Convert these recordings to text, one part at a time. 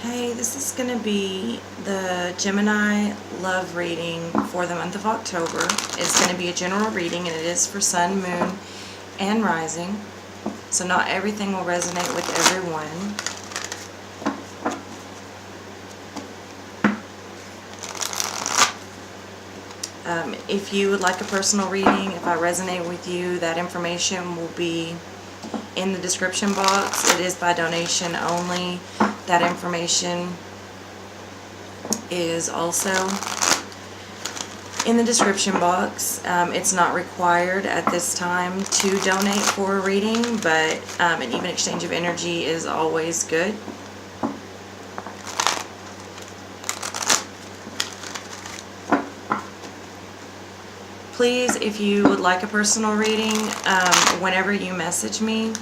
Hey, this is going to be the Gemini love reading for the month of October. It's going to be a general reading, and it is for Sun, Moon, and Rising. So not everything will resonate with everyone. If you would like a personal reading, if I resonate with you, that information will be in the description box. It is by donation only. That information is also in the description box. It's not required at this time to donate for a reading, but an even exchange of energy is always good. Please, if you would like a personal reading, whenever you message me,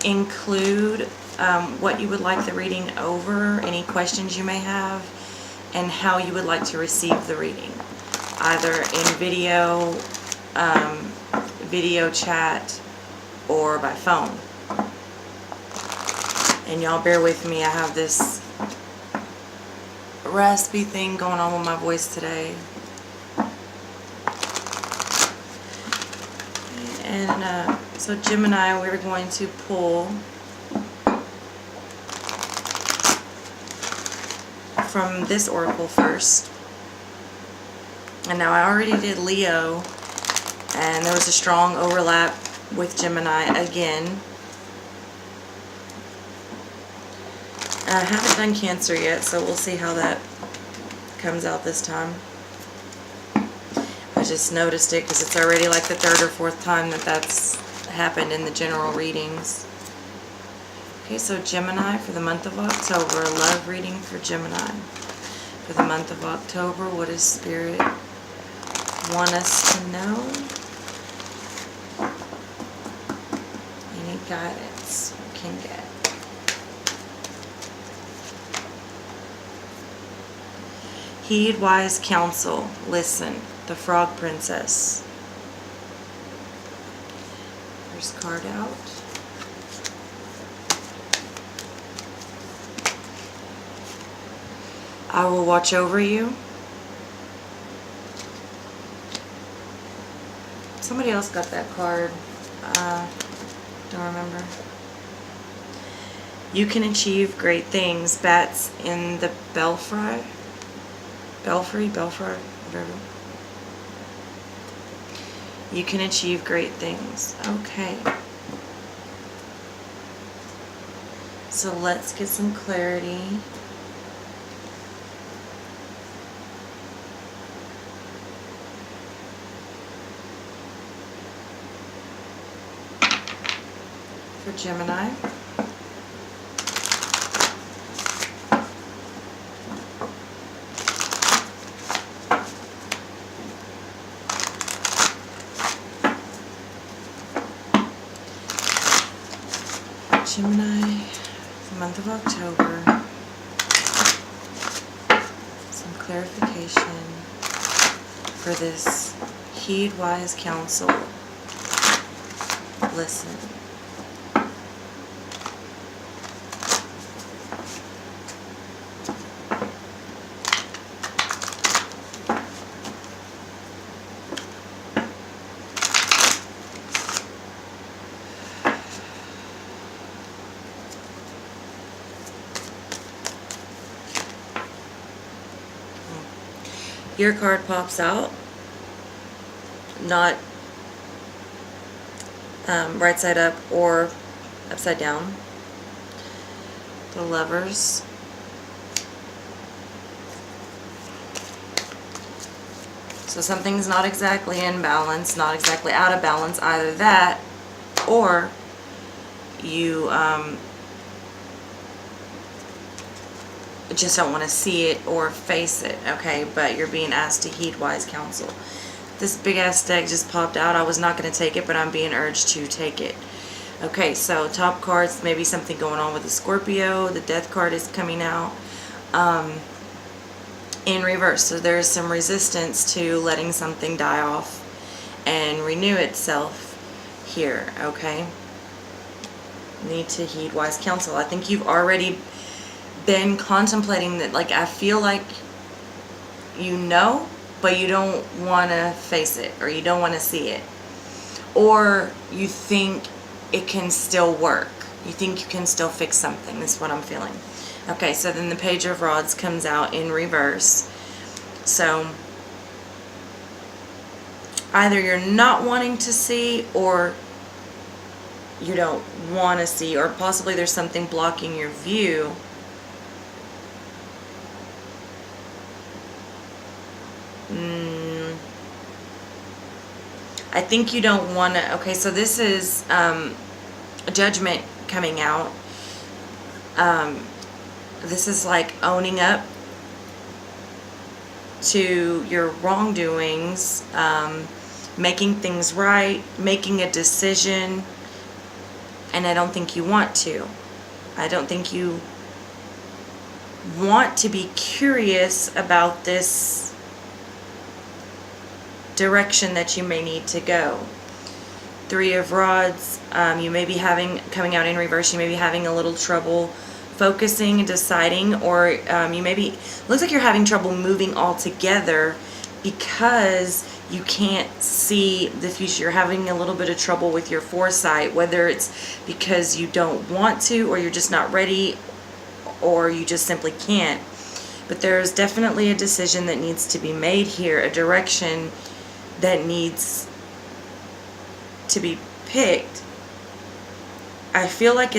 include what you would like the reading over, any questions you may have, and how you would like to receive the reading, either in video chat, or by phone. And y'all bear with me, I have this raspy thing going on with my voice today. And so Gemini, we're going to pull from this oracle first. And now I already did Leo, and there was a strong overlap with Gemini again. I haven't done Cancer yet, so we'll see how that comes out this time. I just noticed it because it's already like the third or fourth time that that's happened in the general readings. Okay, so Gemini for the month of October, a love reading for Gemini. For the month of October, what does Spirit want us to know? Any guidance we can get. Heed wise counsel, listen. The Frog Princess. First card out. I will watch over you. Somebody else got that card. Don't remember. You can achieve great things. Bats in the belfry, whatever. You can achieve great things. Okay. So let's get some clarity. For Gemini. Gemini, the month of October, some clarification for this. Heed wise counsel, listen. Your card pops out, not right side up or upside down. The Lovers. So something's not exactly in balance, not exactly out of balance, either that or you just don't want to see it or face it, okay? But you're being asked to heed wise counsel. This big ass deck just popped out. I was not going to take it, but I'm being urged to take it. Okay, so top cards, maybe something going on with the Scorpio. The Death card is coming out in reverse. So there's some resistance to letting something die off and renew itself here, okay? Need to heed wise counsel. I think you've already been contemplating that, like, I feel like you know, but you don't want to face it, or you don't want to see it, or you think it can still work. You think you can still fix something. This is what I'm feeling. Okay, so then the Page of Rods comes out in reverse. So either you're not wanting to see, or you don't want to see, or possibly there's something blocking your view. I think you don't want to. Okay, so this is a Judgment coming out. This is like owning up to your wrongdoings, making things right, making a decision, and I don't think you want to. I don't think you want to be curious about this direction that you may need to go. Three of Rods, you may be coming out in reverse, you may be having a little trouble focusing and deciding, or you may be, looks like you're having trouble moving altogether because you can't see the future. You're having a little bit of trouble with your foresight, whether it's because you don't want to, or you're just not ready, or you just simply can't. But there's definitely a decision that needs to be made here, a direction that needs to be picked. I feel like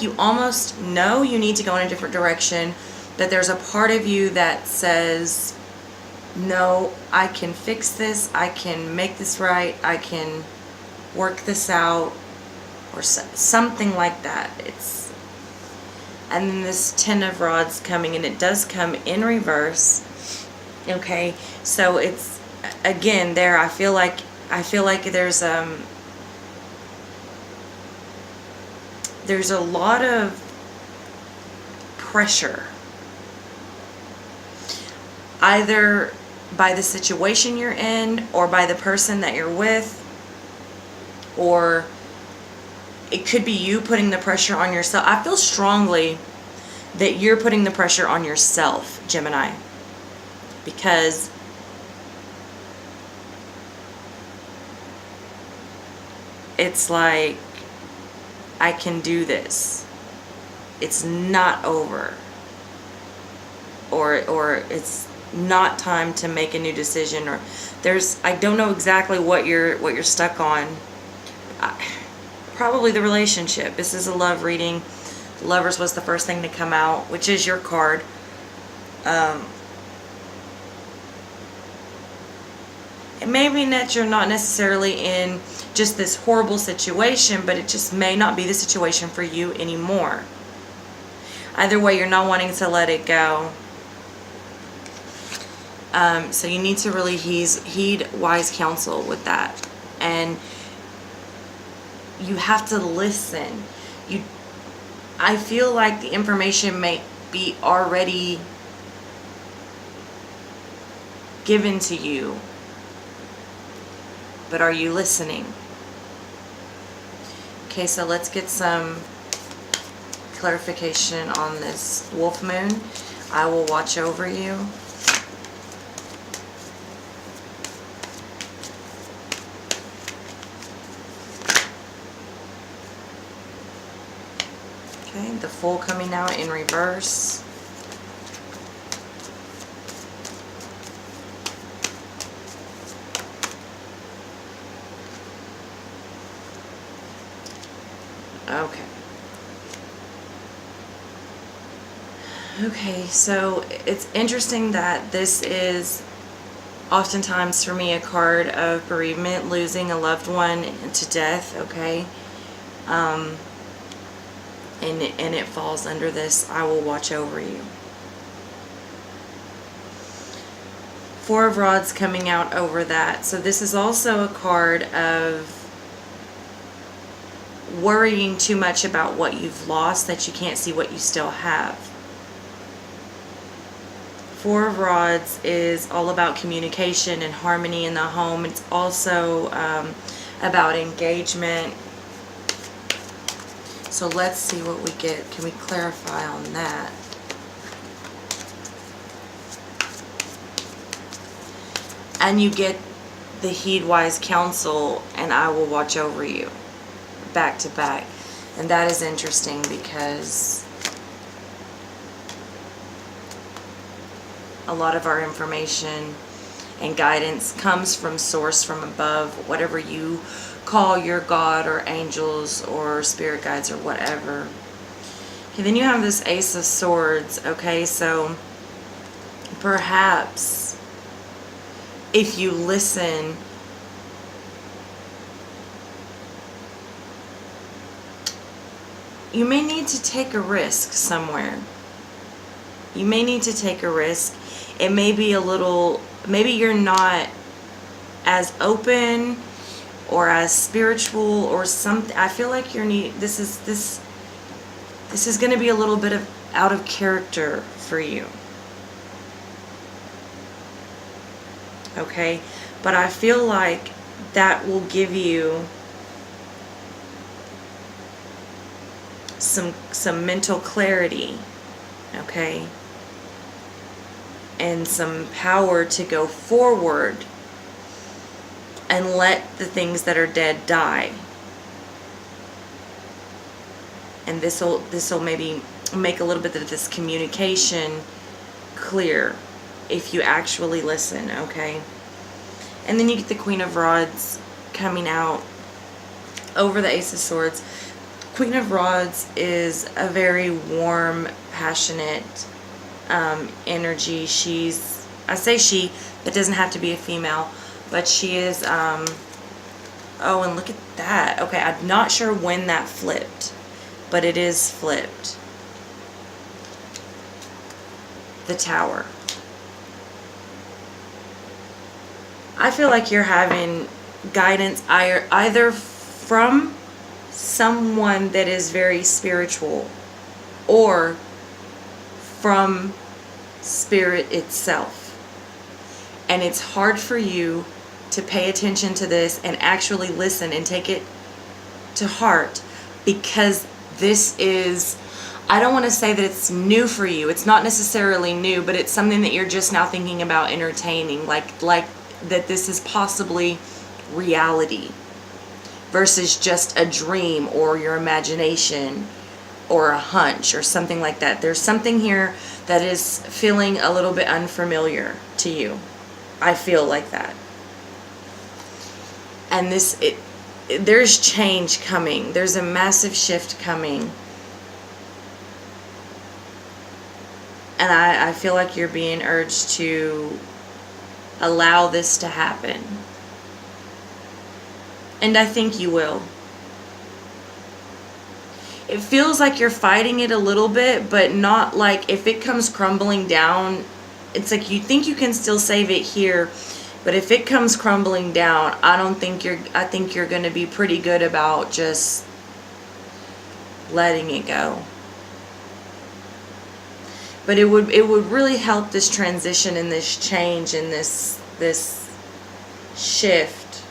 you almost know you need to go in a different direction, but there's a part of you that says, no, I can fix this, I can make this right, I can work this out, or something like that. And then this Ten of Rods coming, and it does come in reverse. Okay, so it's, again, there, I feel like there's a lot of pressure, either by the situation you're in, or by the person that you're with, or it could be you putting the pressure on yourself. I feel strongly that you're putting the pressure on yourself, Gemini, because it's like, I can do this. It's not over. Or it's not time to make a new decision, or I don't know exactly what you're stuck on. Probably the relationship. This is a love reading. Lovers was the first thing to come out, which is your card. It may mean that you're not necessarily in just this horrible situation, but it just may not be the situation for you anymore. Either way, you're not wanting to let it go. So you need to really heed wise counsel with that. And you have to listen. I feel like the information may be already given to you, but are you listening? Okay, so let's get some clarification on this wolf moon. I will watch over you. Okay, the Fool coming out in reverse. Okay. Okay, so it's interesting that this is oftentimes for me a card of bereavement, losing a loved one to death, okay? And it falls under this, I will watch over you. Four of Rods coming out over that. So this is also a card of worrying too much about what you've lost, that you can't see what you still have. Four of Rods is all about communication and harmony in the home. It's also about engagement. So let's see what we get. Can we clarify on that? And you get the heed wise counsel, and I will watch over you, back to back. And that is interesting because a lot of our information and guidance comes from source, from above, whatever you call your God or angels or spirit guides or whatever. Okay, then you have this Ace of Swords. Okay, so perhaps if you listen, you may need to take a risk somewhere. You may need to take a risk. It may be a little, maybe you're not as open or as spiritual or something. I feel like this is going to be a little bit of out of character for you. Okay? But I feel like that will give you some mental clarity, okay? And some power to go forward and let the things that are dead die. And this will maybe make a little bit of this communication clear if you actually listen, okay? And then you get the Queen of Rods coming out over the Ace of Swords. Queen of Rods is a very warm, passionate energy. I say she, it doesn't have to be a female, but she is, oh, and look at that. Okay, I'm not sure when that flipped, but it is flipped. The Tower. I feel like you're having guidance either from someone that is very spiritual or from spirit itself. And it's hard for you to pay attention to this and actually listen and take it to heart, because this is, I don't want to say that it's new for you. It's not necessarily new, but it's something that you're just now thinking about entertaining, like that this is possibly reality versus just a dream or your imagination or a hunch or something like that. There's something here that is feeling a little bit unfamiliar to you. I feel like that. And there's change coming. There's a massive shift coming. And I feel like you're being urged to allow this to happen. And I think you will. It feels like you're fighting it a little bit, but not like if it comes crumbling down, it's like you think you can still save it here, but if it comes crumbling down, I think you're going to be pretty good about just letting it go. But it would really help this transition and this change and this shift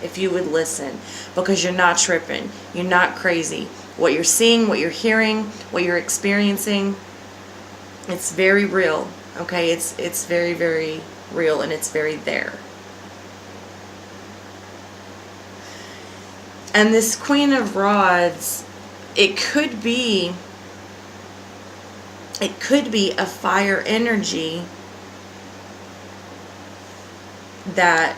if you would listen, because you're not tripping, you're not crazy. What you're seeing, what you're hearing, what you're experiencing, it's very real, okay? It's very, very real, and it's very there. And this Queen of Rods, it could be a fire energy that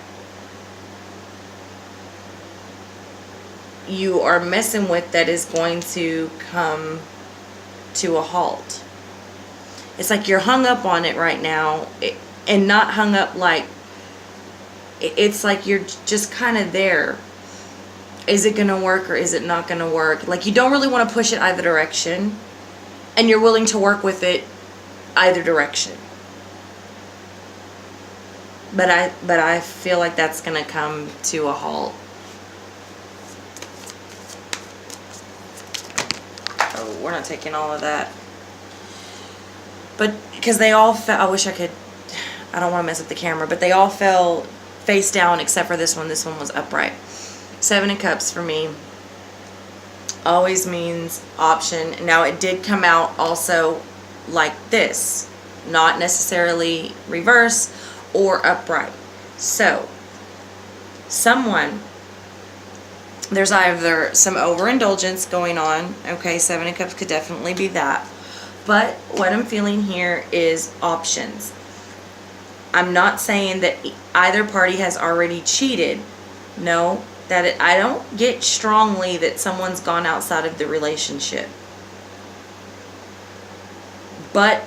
you are messing with, that is going to come to a halt. It's like you're hung up on it right now, and not hung up like, it's like you're just kind of there. Is it going to work or is it not going to work? Like you don't really want to push it either direction, and you're willing to work with it either direction. But I feel like that's going to come to a halt. Oh, we're not taking all of that. But because they all fell, I wish I could, I don't want to mess up the camera, but they all fell face down except for this one. This one was upright. 7 of Cups for me. always means option. Now, it did come out also like this, not necessarily reverse or upright. So, there's either some overindulgence going on. Okay, Seven of Cups could definitely be that. But what I'm feeling here is options. I'm not saying that either party has already cheated. No, I don't get strongly that someone's gone outside of the relationship. But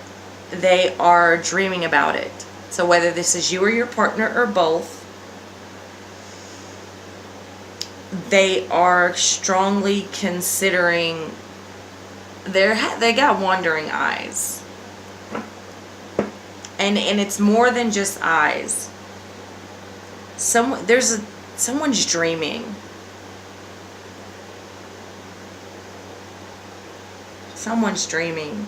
they are dreaming about it. So whether this is you or your partner or both, they are strongly considering, they got wandering eyes. And it's more than just eyes. Someone's dreaming. Someone's dreaming.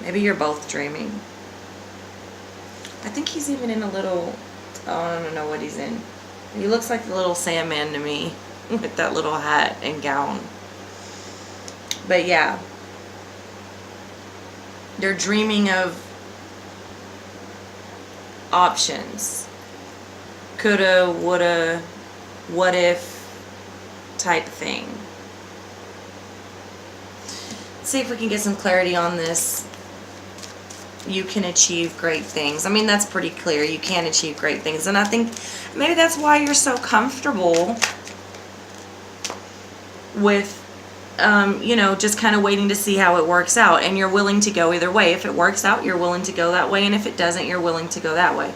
Maybe you're both dreaming. I think he's even in a little, I don't know what he's in. He looks like the little Sandman to me with that little hat and gown. But yeah. They're dreaming of options. Coulda, woulda, what if type thing. Let's see if we can get some clarity on this. You can achieve great things. I mean, that's pretty clear. You can achieve great things. And I think maybe that's why you're so comfortable with just kind of waiting to see how it works out, and you're willing to go either way. If it works out, you're willing to go that way, and if it doesn't, you're willing to go that way.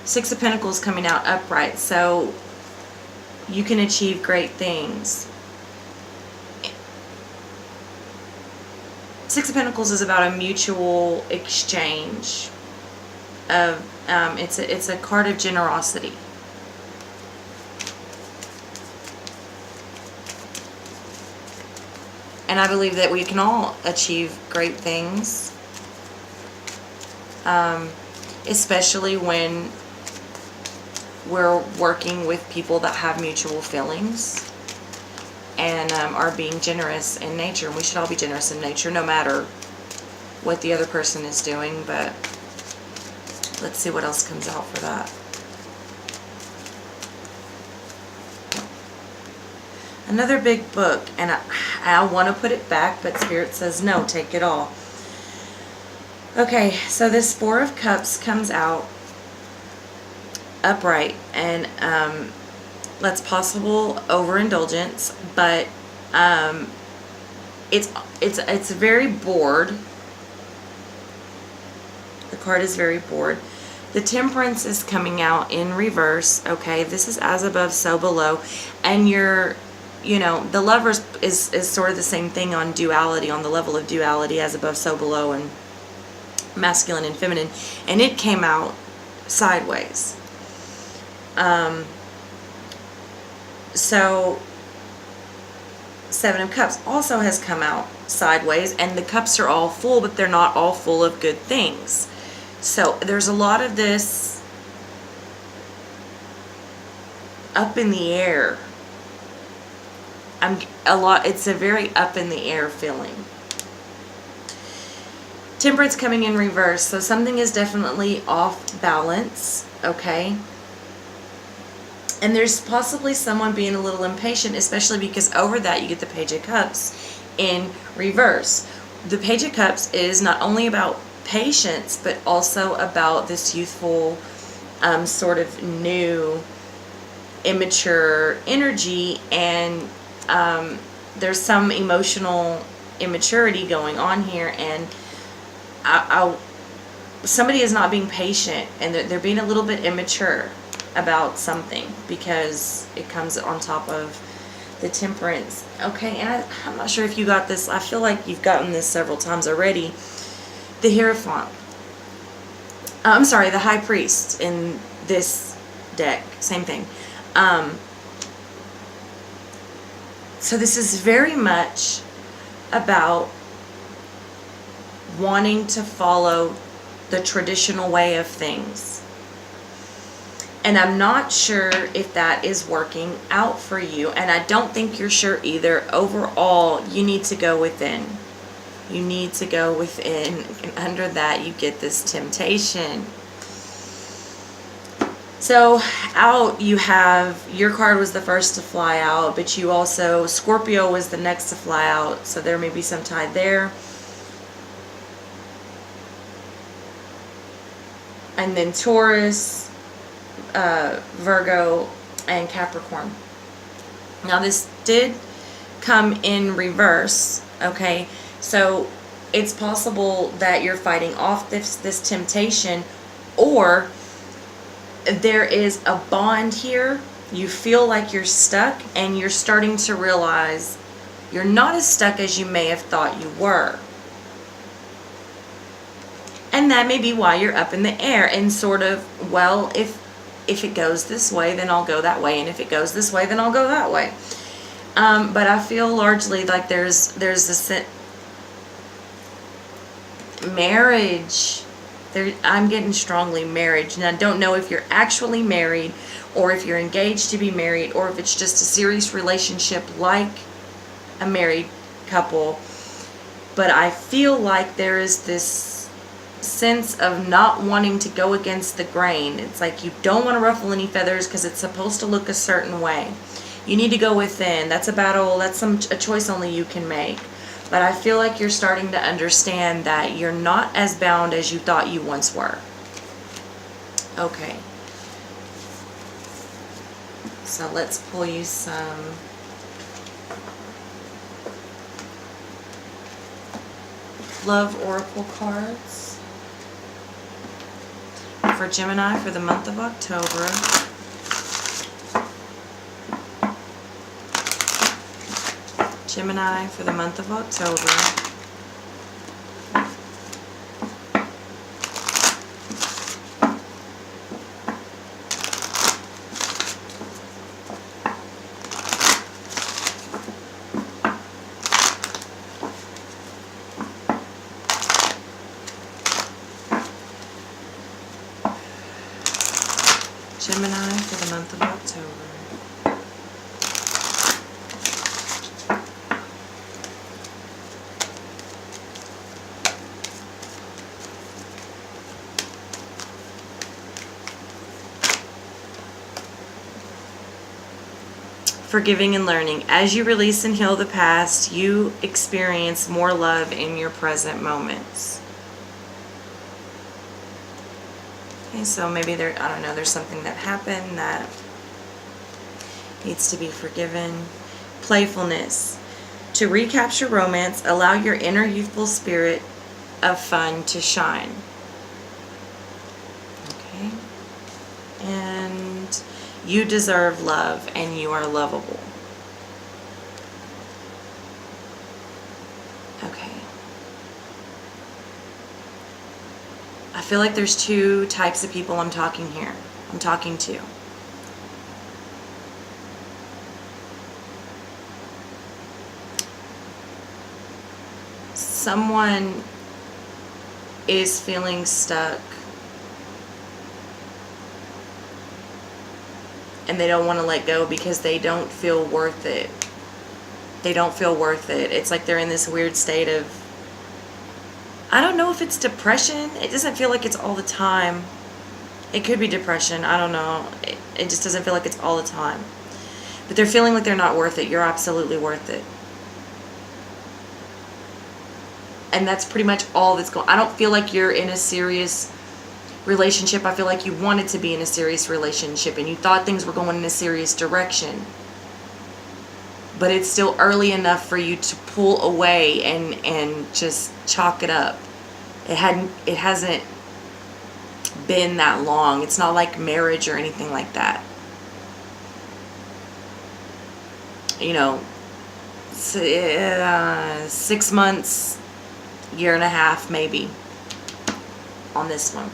Six of Pentacles coming out upright, so you can achieve great things. Six of Pentacles is about a mutual exchange of it's a card of generosity. And I believe that we can all achieve great things, especially when we're working with people that have mutual feelings and are being generous in nature. And we should all be generous in nature, no matter what the other person is doing. But let's see what else comes out for that. Another big book, and I want to put it back, but Spirit says no, take it all. Okay, so this Four of Cups comes out upright, and that's possible overindulgence, but it's very bored. The card is very bored. The Temperance is coming out in reverse. Okay, this is as above, so below, and the Lovers is sort of the same thing on duality, on the level of duality, as above, so below, and masculine and feminine, and it came out sideways. So Seven of Cups also has come out sideways, and the cups are all full, but they're not all full of good things. So there's a lot of this up in the air. It's a very up in the air feeling. Temperance coming in reverse, so something is definitely off balance, okay? And there's possibly someone being a little impatient, especially because over that you get the Page of Cups in reverse. The Page of Cups is not only about patience, but also about this youthful, sort of new, immature energy, and there's some emotional immaturity going on here, and somebody is not being patient, and they're being a little bit immature about something, because it comes on top of the Temperance. Okay, and I'm not sure if you got this. I feel like you've gotten this several times already. The Hierophant. I'm sorry, the High Priest in this deck. Same thing. So this is very much about wanting to follow the traditional way of things. And I'm not sure if that is working out for you. And I don't think you're sure either. Overall, you need to go within. You need to go within. And under that, you get this temptation. So out you have, your card was the first to fly out, but you also, Scorpio was the next to fly out. So there may be some tie there. And then Taurus, Virgo, and Capricorn. Now this did come in reverse, okay? So it's possible that you're fighting off this temptation, or there is a bond here. You feel like you're stuck, and you're starting to realize you're not as stuck as you may have thought you were. And that may be why you're up in the air and sort of, well, if it goes this way, then I'll go that way. And if it goes this way, then I'll go that way. But I feel largely like there's this marriage. I'm getting strongly marriage. And I don't know if you're actually married, or if you're engaged to be married, or if it's just a serious relationship like a married couple. But I feel like there is this sense of not wanting to go against the grain. It's like you don't want to ruffle any feathers because it's supposed to look a certain way. You need to go within. That's a battle. That's a choice only you can make. But I feel like you're starting to understand that you're not as bound as you thought you once were. Okay. So let's pull you some love oracle cards for Gemini for the month of October. Gemini for the month of October. Gemini for the month of October. Forgiving and learning. As you release and heal the past, you experience more love in your present moments. Okay, so maybe I don't know, there's something that happened that needs to be forgiven. Playfulness. To recapture romance, allow your inner youthful spirit of fun to shine. Okay. And you deserve love, and you are lovable. Okay. I feel like there's two types of people I'm talking to. Someone is feeling stuck and they don't want to let go because they don't feel worth it. They don't feel worth it. It's like they're in this weird state of, I don't know if it's depression. It doesn't feel like it's all the time. It could be depression. I don't know. It just doesn't feel like it's all the time. But they're feeling like they're not worth it. You're absolutely worth it. And that's pretty much all that's going on. I don't feel like you're in a serious relationship. I feel like you wanted to be in a serious relationship and you thought things were going in a serious direction. But it's still early enough for you to pull away and just chalk it up. It hasn't been that long. It's not like marriage or anything like that. You know, 6 months, year and a half maybe on this one.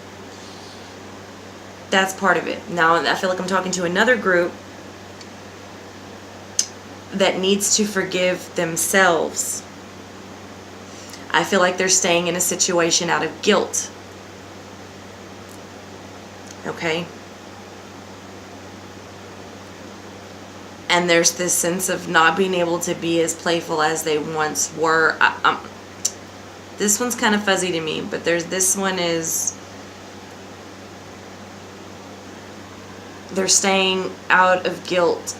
That's part of it. Now I feel like I'm talking to another group that needs to forgive themselves. I feel like they're staying in a situation out of guilt. Okay? And there's this sense of not being able to be as playful as they once were. This one's kind of fuzzy to me, but this one is, they're staying out of guilt,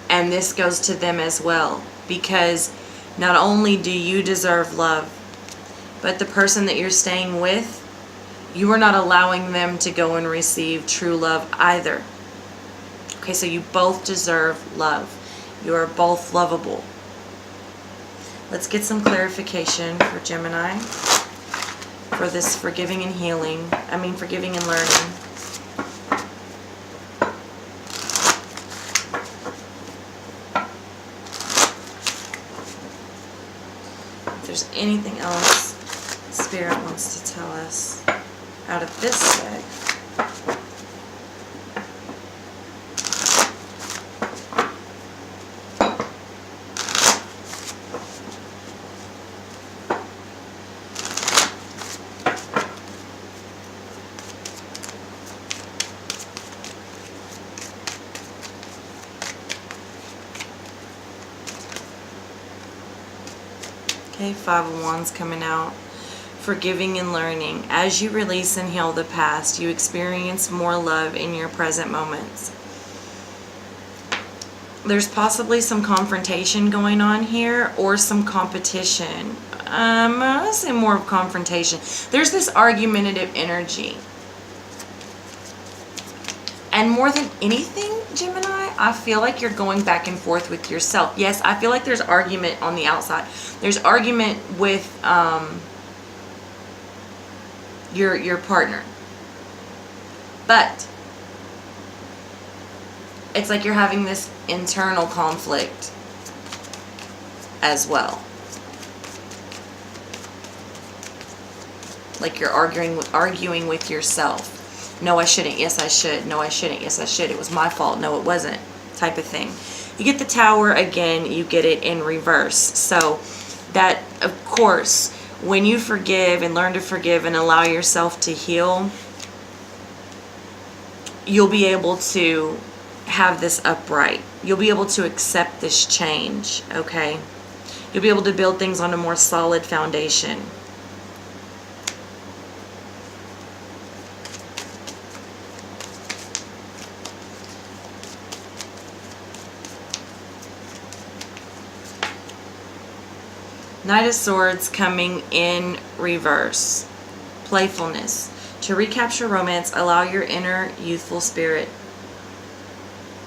and this goes to them as well, because not only do you deserve love, but the person that you're staying with, you are not allowing them to go and receive true love either. Okay, so you both deserve love. You are both lovable. Let's get some clarification for Gemini for this forgiving and healing. Forgiving and learning. If there's anything else Spirit wants to tell us out of this deck. Okay, Five of Wands coming out. Forgiving and learning. As you release and heal the past, you experience more love in your present moments. There's possibly some confrontation going on here, or some competition. I'm going to say more of confrontation. There's this argumentative energy. And more than anything, Gemini, I feel like you're going back and forth with yourself. Yes, I feel like there's argument on the outside. There's argument with your partner. But it's like you're having this internal conflict as well. Like you're arguing with yourself. No, I shouldn't. Yes, I should. No, I shouldn't. Yes, I should. It was my fault. No, it wasn't. Type of thing. You get the Tower again. You get it in reverse. So that, of course, when you forgive and learn to forgive and allow yourself to heal, you'll be able to have this upright. You'll be able to accept this change, okay? You'll be able to build things on a more solid foundation. Knight of Swords coming in reverse. Playfulness. To recapture romance, allow your inner youthful spirit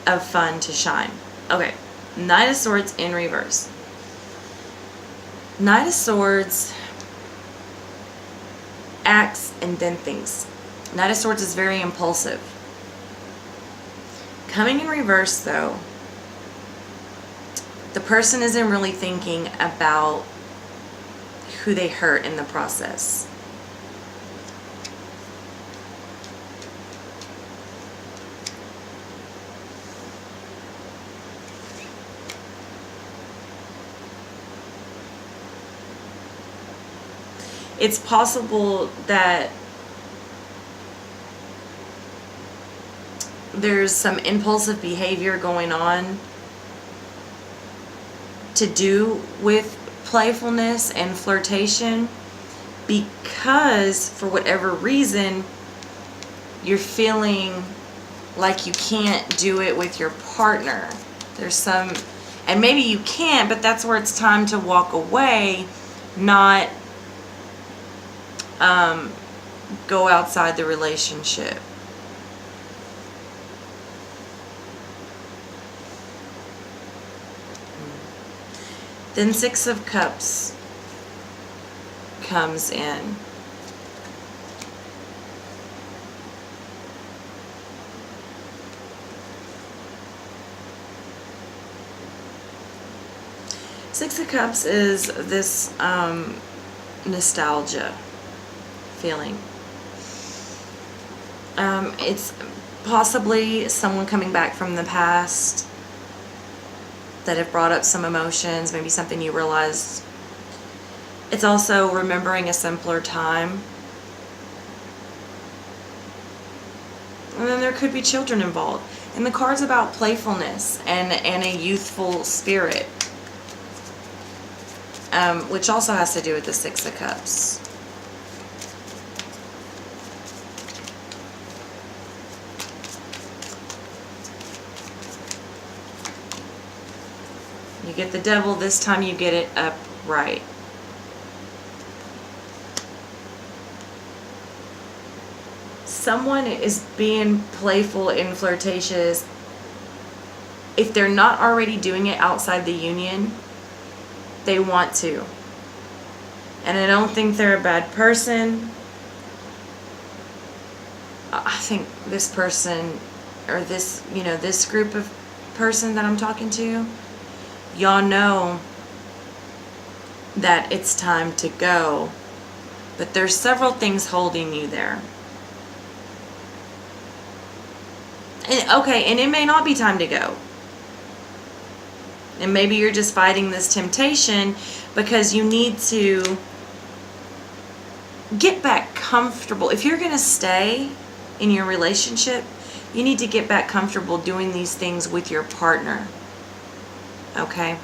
of fun to shine. Okay, Knight of Swords in reverse. Knight of Swords acts and then thinks. Knight of Swords is very impulsive. Coming in reverse, though, the person isn't really thinking about who they hurt in the process. It's possible that there's some impulsive behavior going on to do with playfulness and flirtation, because for whatever reason you're feeling like you can't do it with your partner. There's some, and maybe you can't, but that's where it's time to walk away, not go outside the relationship. Then Six of Cups comes in. Six of Cups is this nostalgia feeling. It's possibly someone coming back from the past that have brought up some emotions, maybe something you realized. It's also remembering a simpler time. And then there could be children involved. And the card's about playfulness and a youthful spirit, which also has to do with the Six of Cups. You get the Devil, this time you get it upright. Someone is being playful and flirtatious. If they're not already doing it outside the union, they want to. And I don't think they're a bad person. I think this person, or this, you know, this group of person that I'm talking to, y'all know that it's time to go. But there's several things holding you there. And, okay, and it may not be time to go. And maybe you're just fighting this temptation because you need to get back comfortable. If you're going to stay in your relationship, you need to get back comfortable doing these things with your partner. Okay?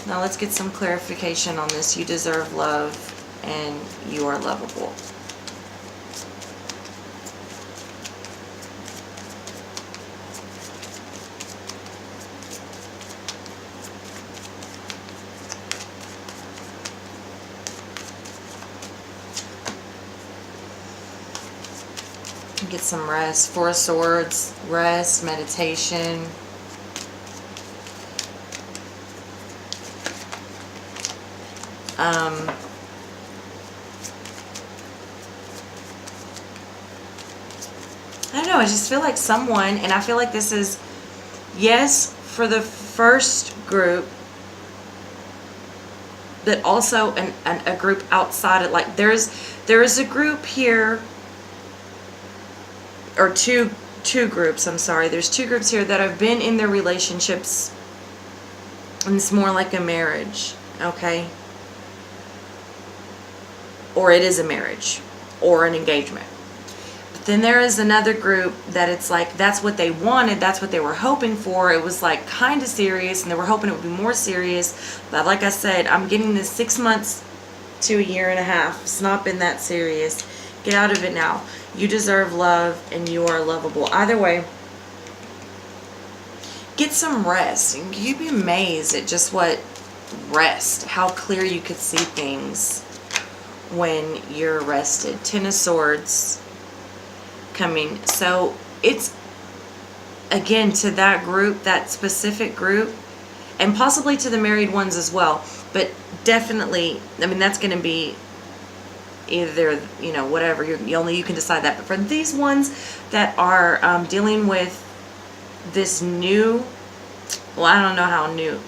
Now let's get some clarification on this. You deserve love and you are lovable. Get some rest. Four of Swords, rest, meditation. I don't know, I just feel like someone, and I feel like this is, yes, for the first group, but also a group outside it. Like there is a group here, or two groups, I'm sorry. There's two groups here that have been in their relationships, and it's more like a marriage, okay? Or it is a marriage, or an engagement. But then there is another group that it's like, that's what they wanted, that's what they were hoping for. It was like kind of serious, and they were hoping it would be more serious. But like I said, I'm getting this 6 months to a year and a half. It's not been that serious. Get out of it now. You deserve love and you are lovable. Either way, get some rest. You'd be amazed at just what rest, how clear you could see things when you're rested. Ten of Swords coming. So it's, again, to that group, that specific group, and possibly to the married ones as well. But definitely, I mean, that's going to be either, you know, whatever, only you can decide that. But for these ones that are dealing with this new, well, I don't know how new.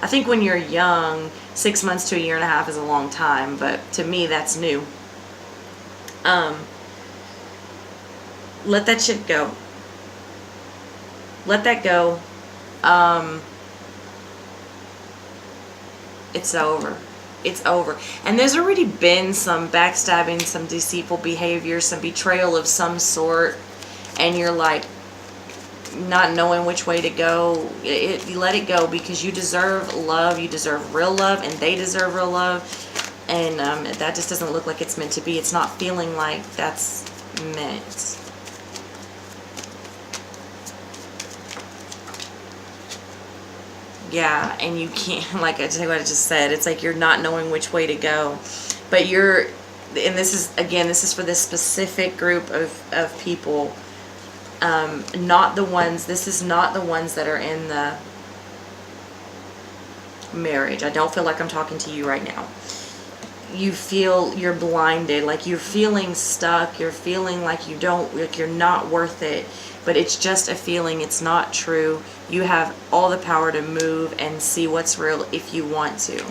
I think when you're young, 6 months to a year and a half is a long time, but to me that's new. Let that shit go. Let that go. It's over. It's over. And there's already been some backstabbing, some deceitful behavior, some betrayal of some sort, and you're like not knowing which way to go. You let it go because you deserve love. You deserve real love, and they deserve real love. And that just doesn't look like it's meant to be. It's not feeling like that's meant. Yeah, and you can't, like I just said, it's like you're not knowing which way to go. But you're, and this is, again, this is for this specific group of people. Not the ones, this is not the ones that are in the marriage. I don't feel like I'm talking to you right now. You feel you're blinded, like you're feeling stuck, you're feeling like you don't, like you're not worth it. But it's just a feeling, it's not true. You have all the power to move and see what's real if you want to.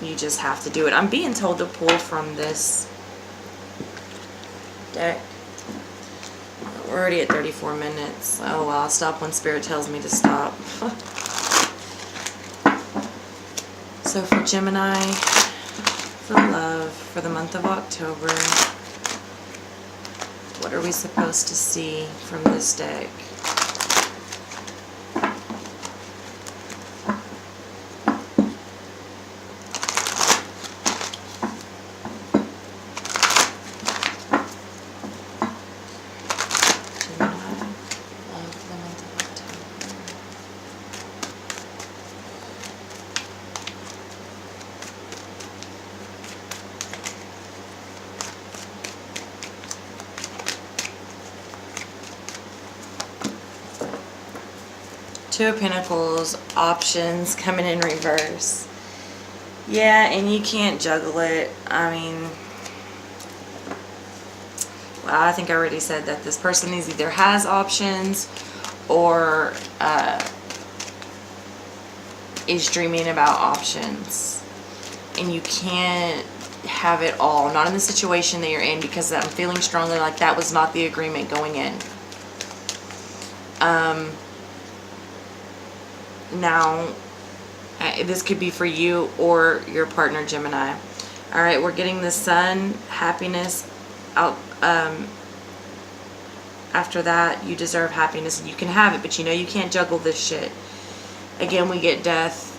You just have to do it. I'm being told to pull from this deck. We're already at 34 minutes. Oh well, I'll stop when Spirit tells me to stop. So for Gemini, for love, for the month of October, What are we supposed to see from this deck? Two of Pentacles, options coming in reverse. Yeah, and you can't juggle it. I mean, well, I think I already said that this person is either has options or is dreaming about options. And you can't have it all. Not in the situation that you're in, because I'm feeling strongly like that was not the agreement going in. Now, this could be for you or your partner, Gemini. All right, we're getting the Sun, happiness. Out. After that, you deserve happiness, and you can have it, but you know you can't juggle this shit. Again, we get death,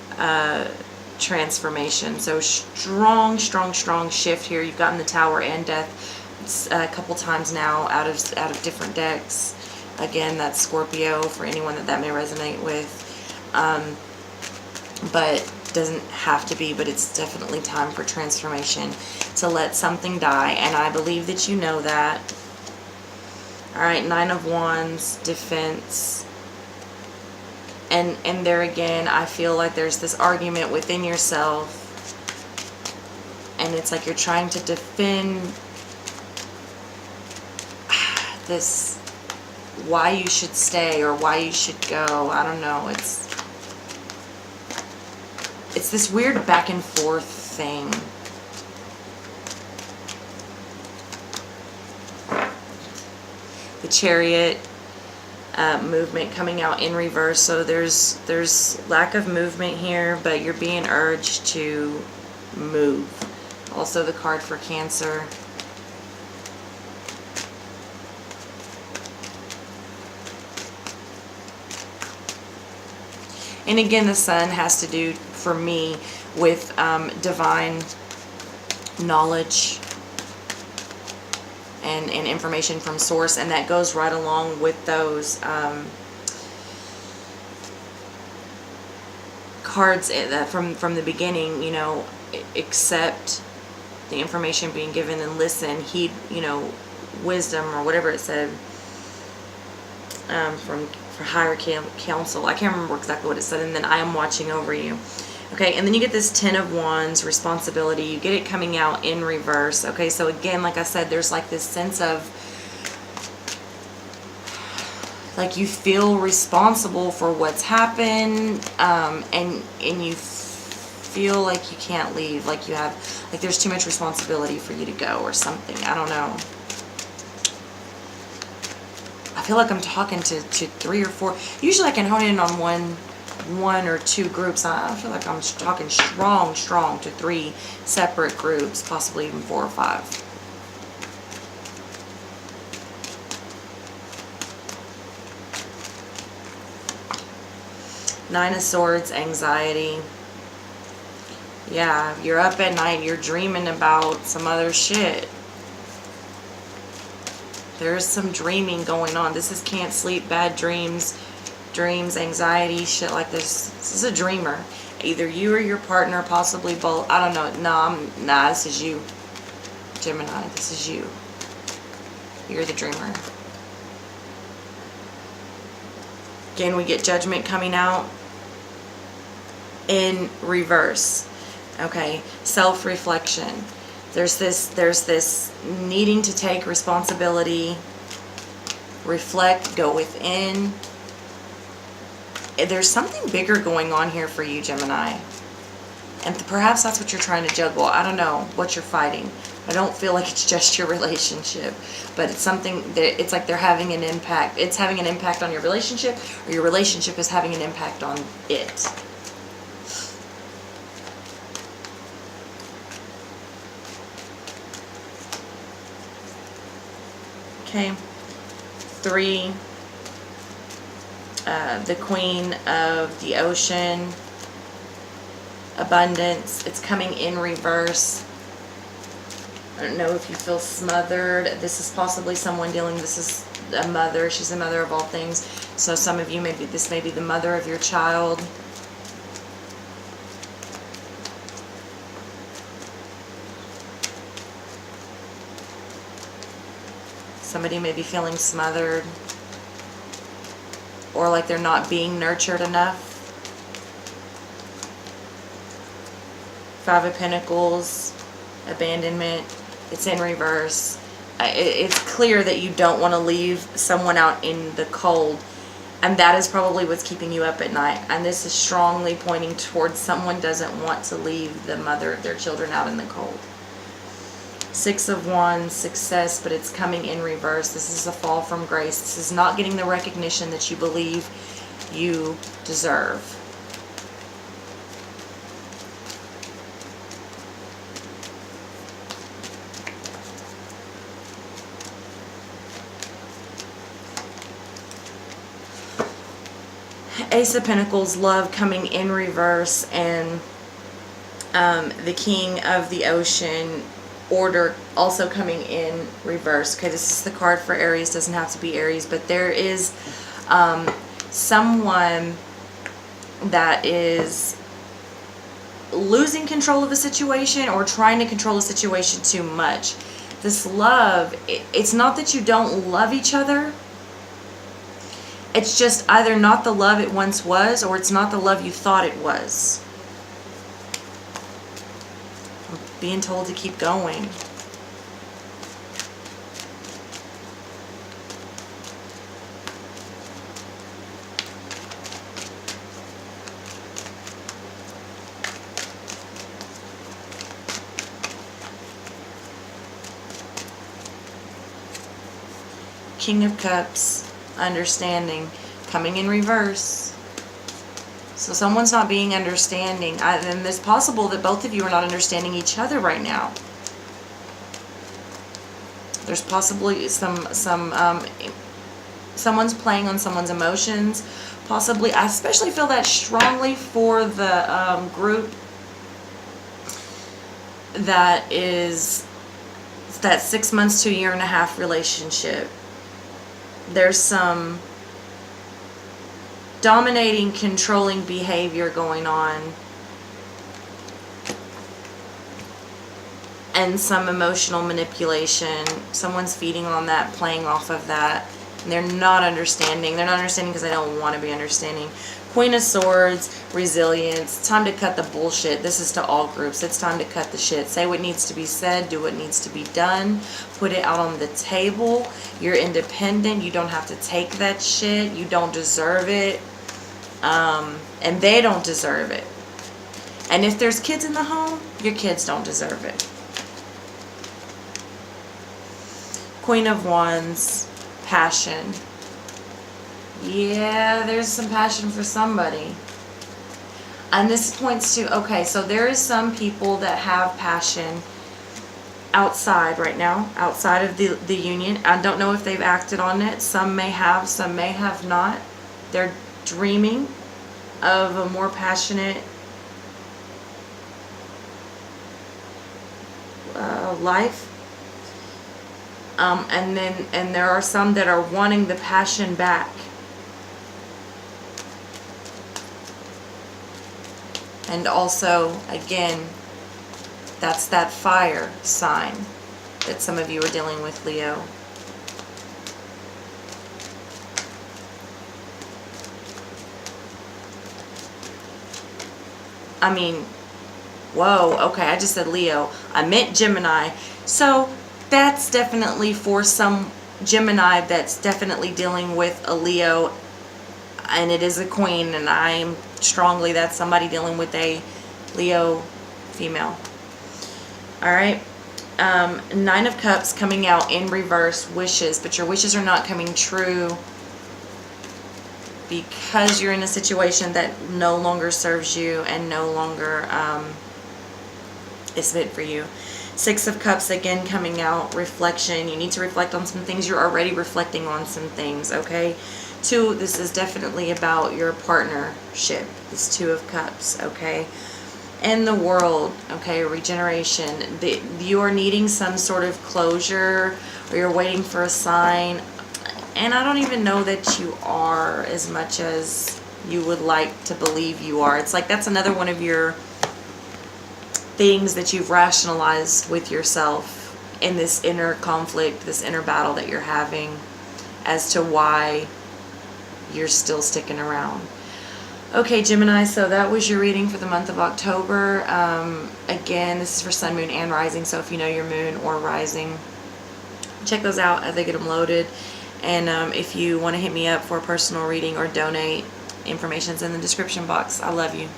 transformation. So strong, strong, strong shift here. You've gotten the Tower and death a couple times now out of different decks. Again, that's Scorpio for anyone that may resonate with. But doesn't have to be, but it's definitely time for transformation, to let something die, and I believe that you know that. All right, Nine of Wands, defense. And there again, I feel like there's this argument within yourself, and it's like you're trying to defend this, why you should stay or why you should go. I don't know. It's this weird back and forth thing. The Chariot movement coming out in reverse. So there's lack of movement here, but you're being urged to move. Also the card for Cancer. And again, the Sun has to do, for me, with divine knowledge and information from source, and that goes right along with those cards from the beginning. You know, accept the information being given and listen, heed, you know, wisdom or whatever it said for higher counsel. I can't remember exactly what it said. And then I am watching over you. Okay, and then you get this Ten of Wands, responsibility. You get it coming out in reverse. Okay, so again, like I said, there's like this sense of like you feel responsible for what's happened, and you feel like you can't leave, like you have, like there's too much responsibility for you to go or something. I don't know. I feel like I'm talking to 3 or 4. Usually I can hone in on one or 2 groups. I feel like I'm talking strong to 3 separate groups, possibly even 4 or 5. Nine of Swords, anxiety. Yeah, you're up at night, you're dreaming about some other shit. There's some dreaming going on. This is can't sleep, bad dreams, anxiety, shit like this. This is a dreamer. Either you or your partner, possibly both. I don't know. Nah, this is you, Gemini. This is you. You're the dreamer. Again, we get Judgment coming out in reverse. Okay, self-reflection. There's this needing to take responsibility, reflect, go within. There's something bigger going on here for you, Gemini. And perhaps that's what you're trying to juggle. I don't know what you're fighting. I don't feel like it's just your relationship, but it's something that it's like they're having an impact. It's having an impact on your relationship, or your relationship is having an impact on it. Okay. 3, the Queen of the Ocean, abundance. It's coming in reverse. I don't know if you feel smothered. This is possibly someone dealing, this is a mother. She's the mother of all things. So some of you, this may be the mother of your child. Somebody may be feeling smothered, or like they're not being nurtured enough. 5 of Pentacles, abandonment. It's in reverse. It's clear that you don't want to leave someone out in the cold, and that is probably what's keeping you up at night. And this is strongly pointing towards someone doesn't want to leave the mother of their children out in the cold. 6 of Wands, success, but it's coming in reverse. This is a fall from grace. This is not getting the recognition that you believe you deserve. Ace of Pentacles, love coming in reverse, and the King of the Ocean, order, also coming in reverse. Okay, this is the card for Aries. Doesn't have to be Aries, but there is someone that is losing control of the situation or trying to control the situation too much. This love, it's not that you don't love each other. It's just either not the love it once was, or it's not the love you thought it was. I'm being told to keep going. King of Cups, understanding, coming in reverse. So someone's not being understanding, and it's possible that both of you are not understanding each other right now. There's possibly someone's playing on someone's emotions. Possibly, I especially feel that strongly for the group that is that 6 months to a year and a half relationship. There's some dominating, controlling behavior going on, and some emotional manipulation. Someone's feeding on that, playing off of that, and they're not understanding. They're not understanding because they don't want to be understanding. Queen of Swords, resilience. It's time to cut the bullshit. This is to all groups. It's time to cut the shit. Say what needs to be said. Do what needs to be done. Put it out on the table. You're independent. You don't have to take that shit. You don't deserve it. And they don't deserve it. And if there's kids in the home, your kids don't deserve it. Queen of Wands, passion. Yeah, there's some passion for somebody. And this points to, okay, so there is some people that have passion outside right now, outside of the union. I don't know if they've acted on it. Some may have, some may have not. They're dreaming of a more passionate life. And there are some that are wanting the passion back. And also, again, that's that fire sign that some of you are dealing with, Leo. I mean, whoa, okay, I just said Leo. I meant Gemini. So that's definitely for some Gemini that's definitely dealing with a Leo, and it is a queen, and I'm strongly that's somebody dealing with a Leo female. All right. 9 of Cups coming out in reverse, wishes, but your wishes are not coming true because you're in a situation that no longer serves you and no longer is fit for you. Six of Cups again coming out, reflection. You need to reflect on some things. You're already reflecting on some things, okay? Two, this is definitely about your partnership. This Two of Cups, okay? And the World, okay, regeneration. You are needing some sort of closure, or you're waiting for a sign. And I don't even know that you are, as much as you would like to believe you are. It's like that's another one of your things that you've rationalized with yourself in this inner conflict, this inner battle that you're having, as to why you're still sticking around. Okay, Gemini, so that was your reading for the month of October. Again, this is for Sun, Moon, and Rising, so if you know your Moon or Rising, check those out as they get them loaded. And if you want to hit me up for a personal reading or donate, information's in the description box. I love you.